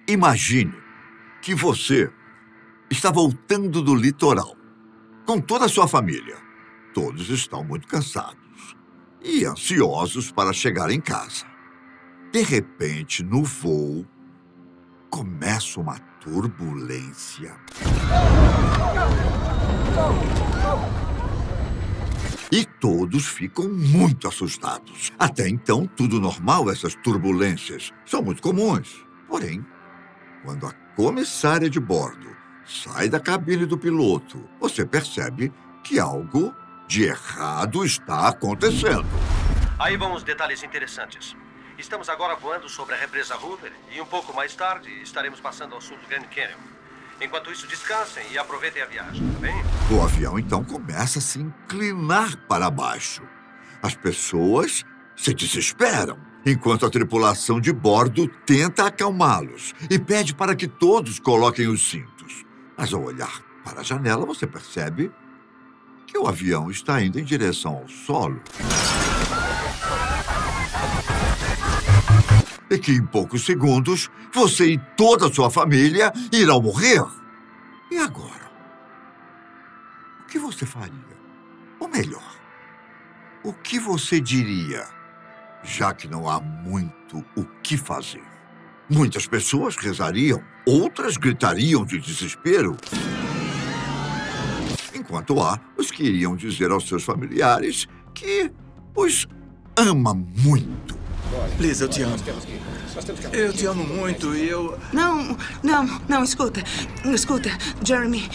Imagine que você está voltando do litoral com toda a sua família. Todos estão muito cansados e ansiosos para chegar em casa. De repente, no voo, começa uma turbulência. E todos ficam muito assustados. Até então, tudo normal, essas turbulências são muito comuns. Porém, quando a comissária de bordo sai da cabine do piloto, você percebe que algo de errado está acontecendo. Aí vão os detalhes interessantes. Estamos agora voando sobre a represa Hoover e um pouco mais tarde estaremos passando ao sul do Grand Canyon. Enquanto isso, descansem e aproveitem a viagem, tá bem? O avião, então, começa a se inclinar para baixo. As pessoas se desesperam, enquanto a tripulação de bordo tenta acalmá-los e pede para que todos coloquem os cintos. Mas ao olhar para a janela, você percebe que o avião está indo em direção ao solo. E que em poucos segundos, você e toda a sua família irão morrer. E agora? O que você faria? Ou melhor, o que você diria, já que não há muito o que fazer? Muitas pessoas rezariam, outras gritariam de desespero. Enquanto há os que iriam dizer aos seus familiares que os ama muito. Liz, eu te amo. Eu te amo muito e eu... Não, escuta, Jeremy.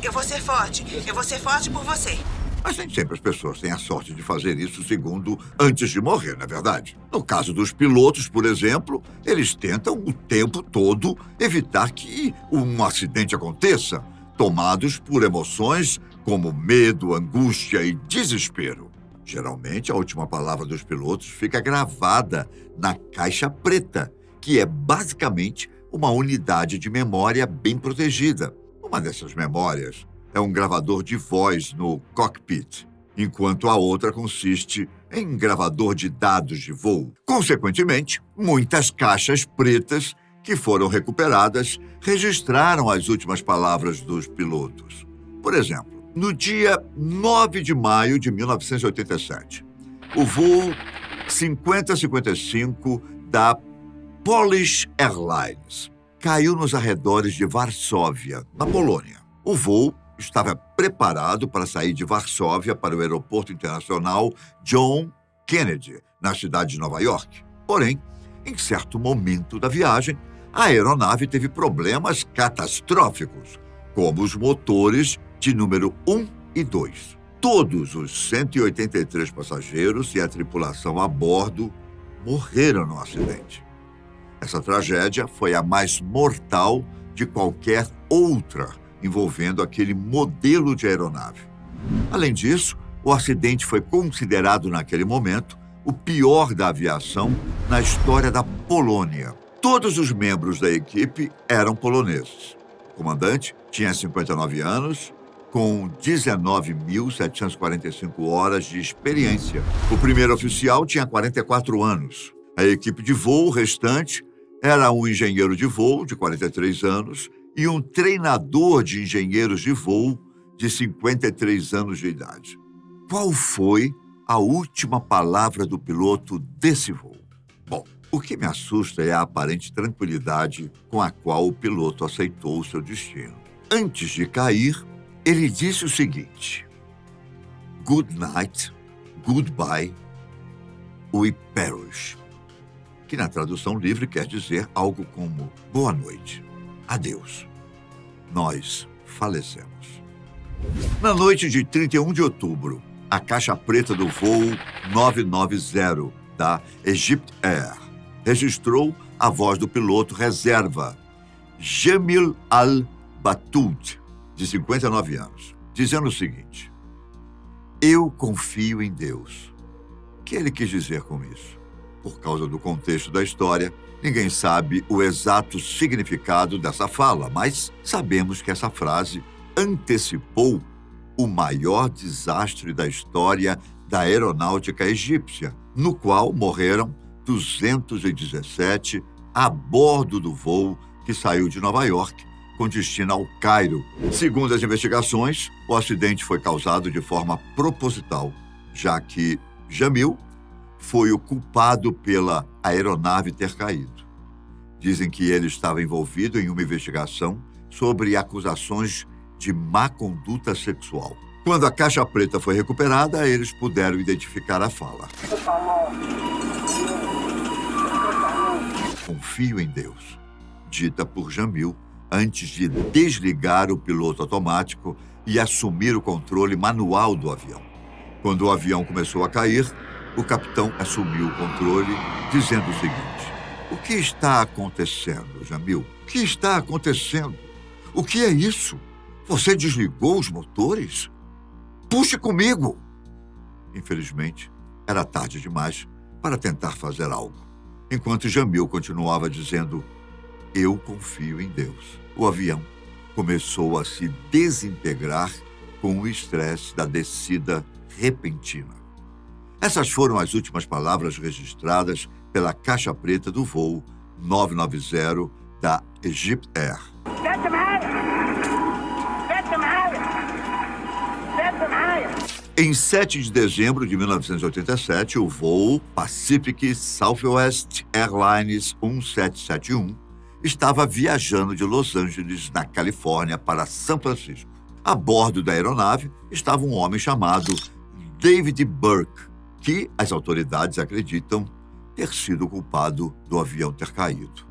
Eu vou ser forte por você. Mas nem sempre as pessoas têm a sorte de fazer isso segundo antes de morrer, não é verdade? No caso dos pilotos, por exemplo, eles tentam o tempo todo evitar que um acidente aconteça, tomados por emoções como medo, angústia e desespero. Geralmente, a última palavra dos pilotos fica gravada na caixa preta, que é basicamente uma unidade de memória bem protegida. Uma dessas memórias é um gravador de voz no cockpit, enquanto a outra consiste em gravador de dados de voo. Consequentemente, muitas caixas pretas que foram recuperadas registraram as últimas palavras dos pilotos. Por exemplo, no dia 9 de maio de 1987, o voo 5055 da Polish Airlines caiu nos arredores de Varsóvia, na Polônia. O voo estava preparado para sair de Varsóvia para o aeroporto internacional John Kennedy, na cidade de Nova York. Porém, em certo momento da viagem, a aeronave teve problemas catastróficos, como os motores de número 1 e 2. Todos os 183 passageiros e a tripulação a bordo morreram no acidente. Essa tragédia foi a mais mortal de qualquer outra envolvendo aquele modelo de aeronave. Além disso, o acidente foi considerado naquele momento o pior da aviação na história da Polônia. Todos os membros da equipe eram poloneses. O comandante tinha 59 anos, com 19.745 horas de experiência. O primeiro oficial tinha 44 anos. A equipe de voo restante era um engenheiro de voo de 43 anos e um treinador de engenheiros de voo de 53 anos de idade. Qual foi a última palavra do piloto desse voo? Bom, o que me assusta é a aparente tranquilidade com a qual o piloto aceitou o seu destino. Antes de cair, ele disse o seguinte: "Good night, goodbye, we perish", que na tradução livre quer dizer algo como boa noite, adeus, nós falecemos. Na noite de 31 de outubro, a caixa preta do voo 990 da Egypt Air registrou a voz do piloto reserva, Jamil Al-Batut, de 59 anos, dizendo o seguinte: "Eu confio em Deus". O que ele quis dizer com isso? Por causa do contexto da história, ninguém sabe o exato significado dessa fala, mas sabemos que essa frase antecipou o maior desastre da história da aeronáutica egípcia, no qual morreram 217 a bordo do voo que saiu de Nova York com destino ao Cairo. Segundo as investigações, o acidente foi causado de forma proposital, já que Jamil foi o culpado pela aeronave ter caído. Dizem que ele estava envolvido em uma investigação sobre acusações de má conduta sexual. Quando a caixa preta foi recuperada, eles puderam identificar a fala. Confio em Deus, dita por Jamil antes de desligar o piloto automático e assumir o controle manual do avião. Quando o avião começou a cair, o capitão assumiu o controle, dizendo o seguinte: "O que está acontecendo, Jamil? O que está acontecendo? O que é isso? Você desligou os motores? Puxe comigo!" Infelizmente, era tarde demais para tentar fazer algo. Enquanto Jamil continuava dizendo: "Eu confio em Deus", o avião começou a se desintegrar com o estresse da descida repentina. Essas foram as últimas palavras registradas pela caixa preta do voo 990 da Egypt Air. Em 7 de dezembro de 1987, o voo Pacific Southwest Airlines 1771 estava viajando de Los Angeles, na Califórnia, para São Francisco. A bordo da aeronave estava um homem chamado David Burke, que as autoridades acreditam ter sido o culpado do avião ter caído.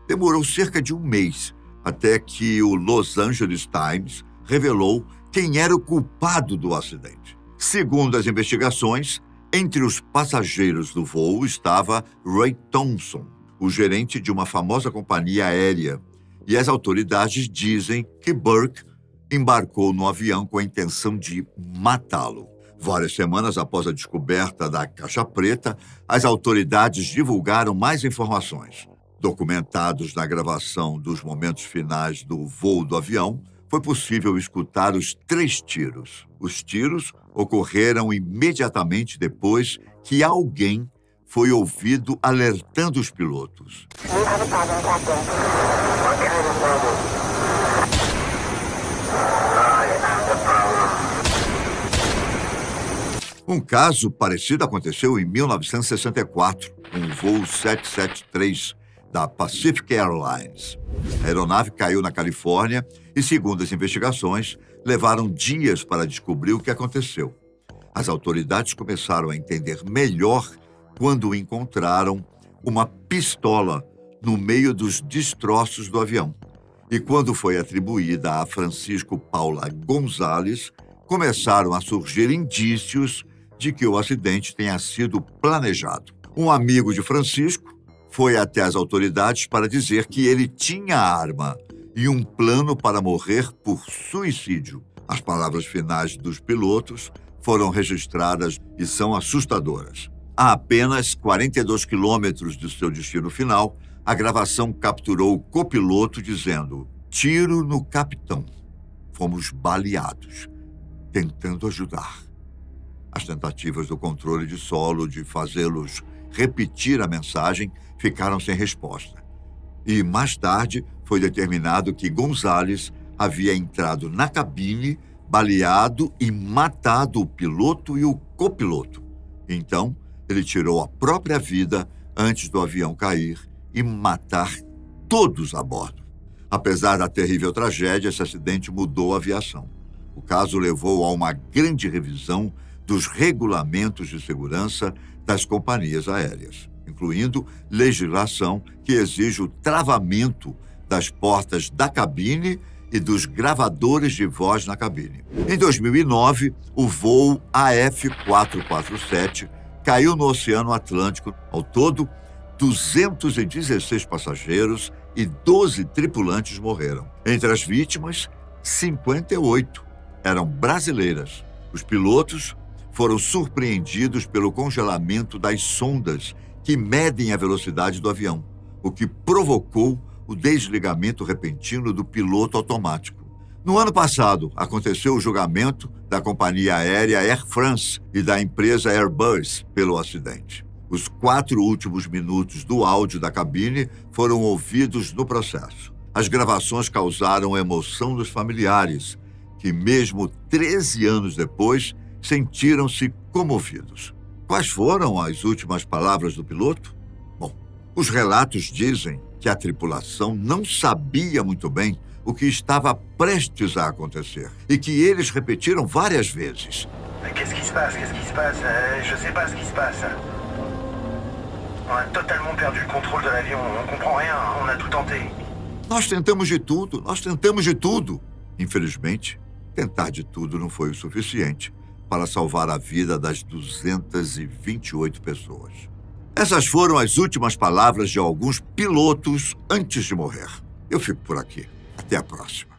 Demorou cerca de um mês até que o Los Angeles Times revelou quem era o culpado do acidente. Segundo as investigações, entre os passageiros do voo estava Ray Thompson, o gerente de uma famosa companhia aérea, e as autoridades dizem que Burke embarcou no avião com a intenção de matá-lo. Várias semanas após a descoberta da caixa preta, as autoridades divulgaram mais informações. Documentados na gravação dos momentos finais do voo do avião, foi possível escutar os 3 tiros. Os tiros ocorreram imediatamente depois que alguém foi ouvido alertando os pilotos. Um caso parecido aconteceu em 1964, com o voo 773 da Pacific Airlines. A aeronave caiu na Califórnia e, segundo as investigações, levaram dias para descobrir o que aconteceu. As autoridades começaram a entender melhor quando encontraram uma pistola no meio dos destroços do avião. E quando foi atribuída a Francisco Paula Gonzalez, começaram a surgir indícios de que o acidente tenha sido planejado. Um amigo de Francisco foi até as autoridades para dizer que ele tinha arma e um plano para morrer por suicídio. As palavras finais dos pilotos foram registradas e são assustadoras. A apenas 42 quilômetros do seu destino final, a gravação capturou o copiloto dizendo: "Tiro no capitão. Fomos baleados, tentando ajudar." As tentativas do controle de solo de fazê-los repetir a mensagem ficaram sem resposta. E, mais tarde, foi determinado que Gonzalez havia entrado na cabine, baleado e matado o piloto e o copiloto. Então, ele tirou a própria vida antes do avião cair e matar todos a bordo. Apesar da terrível tragédia, esse acidente mudou a aviação. O caso levou a uma grande revisão dos regulamentos de segurança das companhias aéreas, incluindo legislação que exige o travamento das portas da cabine e dos gravadores de voz na cabine. Em 2009, o voo AF447 caiu no Oceano Atlântico. Ao todo, 216 passageiros e 12 tripulantes morreram. Entre as vítimas, 58 eram brasileiras. Os pilotos foram surpreendidos pelo congelamento das sondas que medem a velocidade do avião, o que provocou o desligamento repentino do piloto automático. No ano passado, aconteceu o julgamento da companhia aérea Air France e da empresa Airbus pelo acidente. Os 4 últimos minutos do áudio da cabine foram ouvidos no processo. As gravações causaram emoção nos familiares, que mesmo 13 anos depois, sentiram-se comovidos. Quais foram as últimas palavras do piloto? Bom, os relatos dizem que a tripulação não sabia muito bem o que estava prestes a acontecer e que eles repetiram várias vezes. Qu'est-ce qui se passe? Qu'est-ce qui se passe? Je sais pas ce qui se passe. On a totalement perdu le contrôle de l'avion. On comprend rien. On a tout tenté. Nós tentamos de tudo, nós tentamos de tudo. Infelizmente, tentar de tudo não foi o suficiente para salvar a vida das 228 pessoas. Essas foram as últimas palavras de alguns pilotos antes de morrer. Eu fico por aqui. Até a próxima.